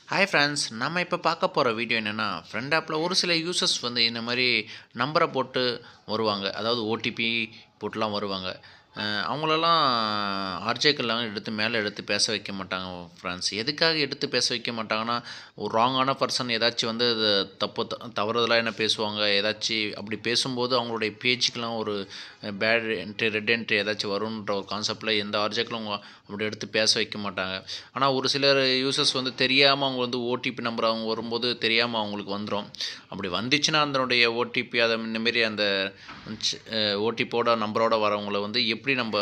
Hi friends, நம்ம இப்போ பார்க்க போகிற வீடியோ என்னென்னா, ஃப்ரெண்ட் ஆப்பில் ஒரு சில யூசர்ஸ் வந்து இந்த மாதிரி நம்பரை போட்டு வருவாங்க. அதாவது ஓடிபி போட்டுலாம் வருவாங்க. அவங்களெல்லாம் ஆர்ஜேக்கெல்லாம் எடுத்து மேலே எடுத்து பேச வைக்க மாட்டாங்க ஃப்ரெண்ட்ஸ். எதுக்காக எடுத்து பேச வைக்க மாட்டாங்கன்னா, ஒரு ராங்கான பர்சன் ஏதாச்சும் வந்து அது தவறுதலாக என்ன பேசுவாங்க. ஏதாச்சும் அப்படி பேசும்போது அவங்களுடைய பேச்சுக்கெலாம் ஒரு பேட் என்ட்ரி, ரெட் என்ட்ரி ஏதாச்சும் வரும்ன்ற ஒரு கான்செப்டில் எந்த ஆர்ஜேக்களும் அவங்க அப்படி எடுத்து பேச வைக்க மாட்டாங்க. ஆனால் ஒரு சிலர் யூசர்ஸ் வந்து தெரியாமல் அவங்க வந்து ஓடிபி நம்பர் அவங்க வரும்போது தெரியாமல் அவங்களுக்கு வந்துடும். அப்படி வந்துச்சுன்னா அதனுடைய ஓடிபி அதை இந்தமாரி அந்த ஓடிபியோட நம்பரோட வரவங்களை வந்து எப்படி நம்ம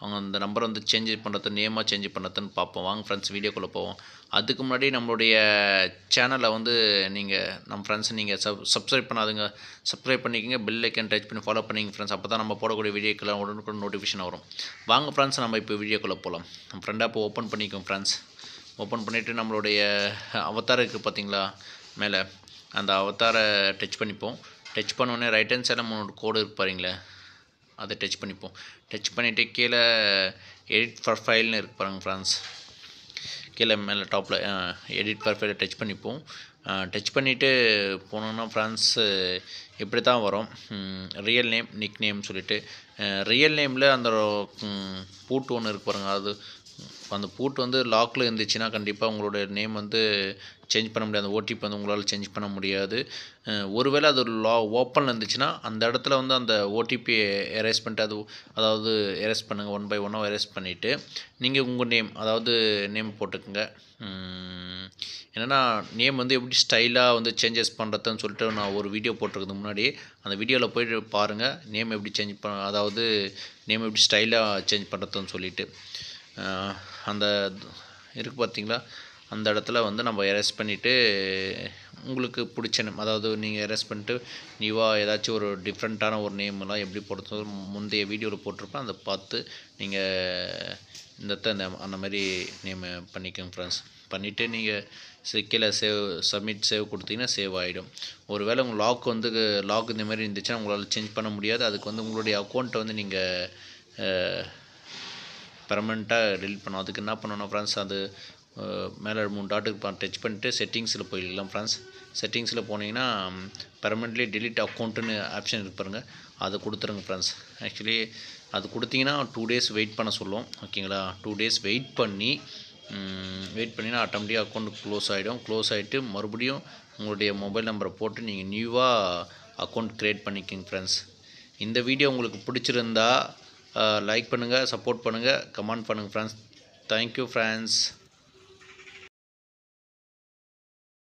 அவங்க அந்த நம்பரை வந்து சேஞ்ச் பண்ணுறது, நேமாக சேஞ்ச் பண்ணுறதுன்னு பார்ப்போம். வாங்க ஃப்ரெண்ட்ஸ், வீடியோக்குள்ளே போவோம். அதுக்கு முன்னாடி நம்மளுடைய சேனலை வந்து நம்ம ஃப்ரெண்ட்ஸ் நீங்கள் சப்ஸ்கிரைப் பண்ணாதுங்க, சப்ஸ்கிரைப் பண்ணிக்கோங்க. பெல் ஐக்கன் டச் பண்ணி ஃபாலோ பண்ணிங்க ஃப்ரெண்ட்ஸ். அப்போ தான் நம்ம போடக்கூடிய வீடியோக்கெல்லாம் உடனுக்குடன் நோட்டிஃபிகேஷன் வரும். வாங்க ஃப்ரெண்ட்ஸ், நம்ம இப்போ வீடியோக்குள்ளே போகலாம். நம்ம ஃப்ரெண்டாக இப்போ ஓப்பன் பண்ணிக்கோங்க ஃப்ரெண்ட்ஸ். ஓப்பன் பண்ணிவிட்டு நம்மளுடைய அவதார் இருக்குது பார்த்தீங்களா மேலே, அந்த அவதாரை டச் பண்ணிப்போம். டச் பண்ணோடனே ரைட் ஹேண்ட் சைடில் 3 கோடு இருக்கு பாருங்களேன், அதை டச் பண்ணிப்போம். டச் பண்ணிவிட்டு கீழே எடிட் ப்ரொஃபைல்னு இருக்கு பாருங்கள் ஃப்ரெண்ட்ஸ். கீழே மேலே டாப்பில் எடிட் ப்ரொஃபைலை டச் பண்ணிப்போம். டச் பண்ணிவிட்டு போனோன்னா ஃப்ரெண்ட்ஸு இப்படி தான் வரும். ரியல் நேம், நிக் நேம் சொல்லிவிட்டு ரியல் நேமில் அந்த பூட்டு ஒன்று இருக்கு பாருங்கள். அது அந்த பூட்டு வந்து லாக்கில் இருந்துச்சுன்னா கண்டிப்பாக உங்களுடைய நேம் வந்து சேஞ்ச் பண்ண முடியாது. அந்த ஓடிபி வந்து உங்களால் சேஞ்ச் பண்ண முடியாது. ஒருவேளை அது ஓப்பனில் இருந்துச்சுன்னா அந்த இடத்துல வந்து அந்த ஓடிபி எரேஸ் பண்ணிட்டு அதாவது எரேஸ் பண்ணுங்கள். 1 by 1 எரேஸ் பண்ணிவிட்டு நீங்கள் உங்கள் நேம், அதாவது நேம் போட்டுக்குங்க. என்னென்னா நேம் வந்து எப்படி ஸ்டைலாக வந்து சேஞ்சஸ் பண்ணுறதுன்னு சொல்லிட்டு நான் ஒரு வீடியோ போட்டிருக்கிறது முன்னாடி. அந்த வீடியோவில் போய்ட்டு பாருங்கள், நேம் எப்படி சேஞ்ச் அதாவது நேம் எப்படி ஸ்டைலாக சேஞ்ச் பண்ணுறதுன்னு சொல்லிவிட்டு. அந்த இருக்குது பார்த்தீங்களா, அந்த இடத்துல வந்து நம்ம எரேஸ் பண்ணிவிட்டு உங்களுக்கு பிடிச்ச நேம், அதாவது நீங்கள் எரேஸ் பண்ணிட்டு நியூவாக ஏதாச்சும் ஒரு டிஃப்ரெண்ட்டான ஒரு நேம்லாம் எப்படி போடுறது முந்தைய வீடியோவில் போட்டிருப்பேன். அதை பார்த்து நீங்கள் அந்த மாதிரி நேம் பண்ணிக்கோங்க ஃப்ரெண்ட்ஸ். பண்ணிவிட்டு நீங்கள் கீழே சேவ் கொடுத்தீங்கன்னா சேவ் ஆகிடும். ஒரு வேளை உங்கள் லாக் இந்த மாதிரி இருந்துச்சுன்னா உங்களால் சேஞ்ச் பண்ண முடியாது. அதுக்கு வந்து உங்களுடைய அக்கௌண்ட்டை வந்து நீங்கள் பெர்மனெண்ட்டாக டெலிட் பண்ணணும். அதுக்கு என்ன பண்ணணும் ஃப்ரெண்ட்ஸ், அது மேலே 3 டாட்டுக்கு டச் பண்ணிவிட்டு செட்டிங்ஸில் போயிடலாம் ஃப்ரெண்ட்ஸ். செட்டிங்ஸில் போனீங்கன்னா பெர்மனெண்ட்லி டெலிட் அக்கௌண்ட்டுன்னு ஆப்ஷன் இருக்கு பாருங்கள், அதை கொடுத்துருங்க ஃப்ரெண்ட்ஸ். ஆக்சுவலி அது கொடுத்தீங்கன்னா 2 days வெயிட் பண்ண சொல்லும். ஓகேங்களா, 2 days வெயிட் பண்ணினா ஆட்டோமேட்டிக்காக அக்கௌண்ட் க்ளோஸ் ஆகிடும். க்ளோஸ் ஆகிட்டு மறுபடியும் உங்களுடைய மொபைல் நம்பரை போட்டு நீங்கள் நியூவாக அக்கௌண்ட் க்ரியேட் பண்ணிக்கோங்க ஃப்ரெண்ட்ஸ். இந்த வீடியோ உங்களுக்கு பிடிச்சிருந்தா லைக் பண்ணுங்கள், சப்போர்ட் பண்ணுங்கள், கமெண்ட் பண்ணுங்கள் ஃப்ரெண்ட்ஸ். Thank you friends.